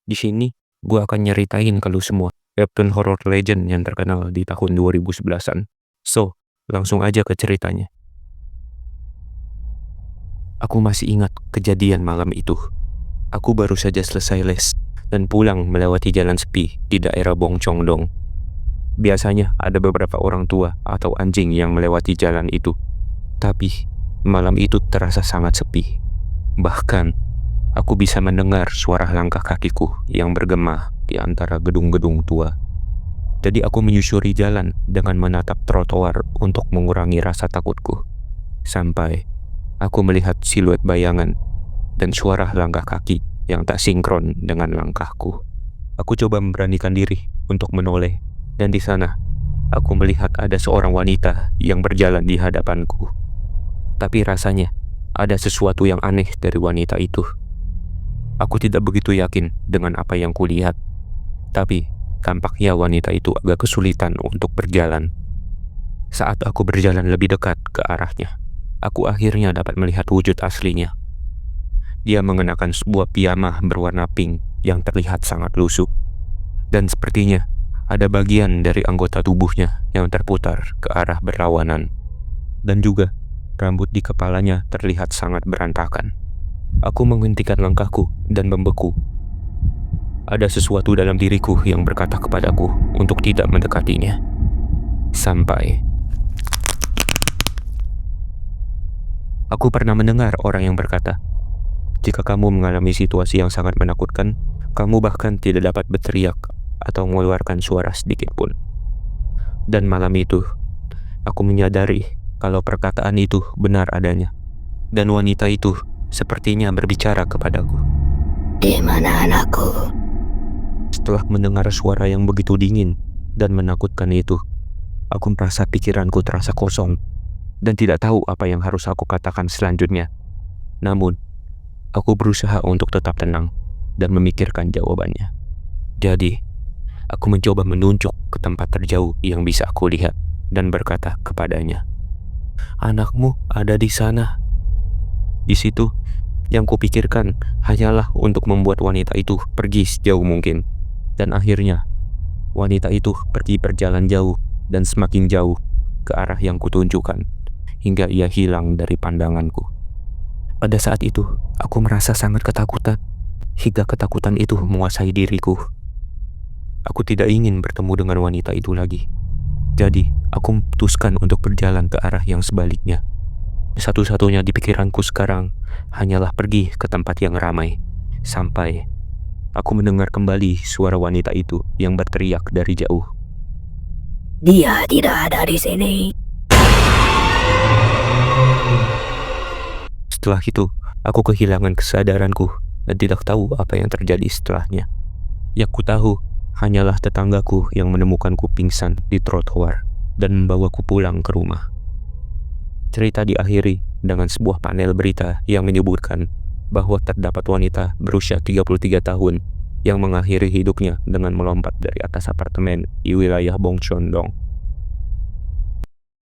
Di sini, gue akan nyeritain ke lu semua webtoon horror legend yang terkenal di tahun 2011-an. So, langsung aja ke ceritanya. Aku masih ingat kejadian malam itu. Aku baru saja selesai les dan pulang melewati jalan sepi di daerah Bongchongdong. Biasanya ada beberapa orang tua atau anjing yang melewati jalan itu. Tapi, malam itu terasa sangat sepi. Bahkan, aku bisa mendengar suara langkah kakiku yang bergema di antara gedung-gedung tua. Jadi aku menyusuri jalan dengan menatap trotoar untuk mengurangi rasa takutku. Sampai aku melihat siluet bayangan dan suara langkah kaki yang tak sinkron dengan langkahku. Aku coba memberanikan diri untuk menoleh, dan di sana aku melihat ada seorang wanita yang berjalan di hadapanku. Tapi rasanya ada sesuatu yang aneh dari wanita itu. Aku tidak begitu yakin dengan apa yang kulihat, tapi tampaknya wanita itu agak kesulitan untuk berjalan. Saat aku berjalan lebih dekat ke arahnya, aku akhirnya dapat melihat wujud aslinya. Dia mengenakan sebuah piyama berwarna pink yang terlihat sangat lusuh. Dan sepertinya ada bagian dari anggota tubuhnya yang terputar ke arah berlawanan. Dan juga rambut di kepalanya terlihat sangat berantakan. Aku menghentikan langkahku dan membeku. Ada sesuatu dalam diriku yang berkata kepadaku untuk tidak mendekatinya. Sampai aku pernah mendengar orang yang berkata, jika kamu mengalami situasi yang sangat menakutkan, kamu bahkan tidak dapat berteriak atau mengeluarkan suara sedikit pun. Dan malam itu, aku menyadari kalau perkataan itu benar adanya. Dan wanita itu sepertinya berbicara kepadaku. Di mana anakku? Setelah mendengar suara yang begitu dingin dan menakutkan itu, aku merasa pikiranku terasa kosong dan tidak tahu apa yang harus aku katakan selanjutnya. Namun, aku berusaha untuk tetap tenang dan memikirkan jawabannya. Jadi, aku mencoba menunjuk ke tempat terjauh yang bisa aku lihat dan berkata kepadanya, "Anakmu ada di sana." Di situ, yang kupikirkan hanyalah untuk membuat wanita itu pergi sejauh mungkin. Dan akhirnya, wanita itu pergi berjalan jauh dan semakin jauh ke arah yang kutunjukkan, hingga ia hilang dari pandanganku. Pada saat itu, aku merasa sangat ketakutan, hingga ketakutan itu menguasai diriku. Aku tidak ingin bertemu dengan wanita itu lagi. Jadi, aku memutuskan untuk berjalan ke arah yang sebaliknya. Satu-satunya di pikiranku sekarang hanyalah pergi ke tempat yang ramai, sampai aku mendengar kembali suara wanita itu yang berteriak dari jauh. Dia tidak ada di sini. Setelah itu, aku kehilangan kesadaranku dan tidak tahu apa yang terjadi setelahnya. Yang ku tahu hanyalah tetanggaku yang menemukanku pingsan di trotoar dan membawaku pulang ke rumah. Cerita diakhiri dengan sebuah panel berita yang menyebutkan bahwa terdapat wanita berusia 33 tahun yang mengakhiri hidupnya dengan melompat dari atas apartemen di wilayah Bongchondong.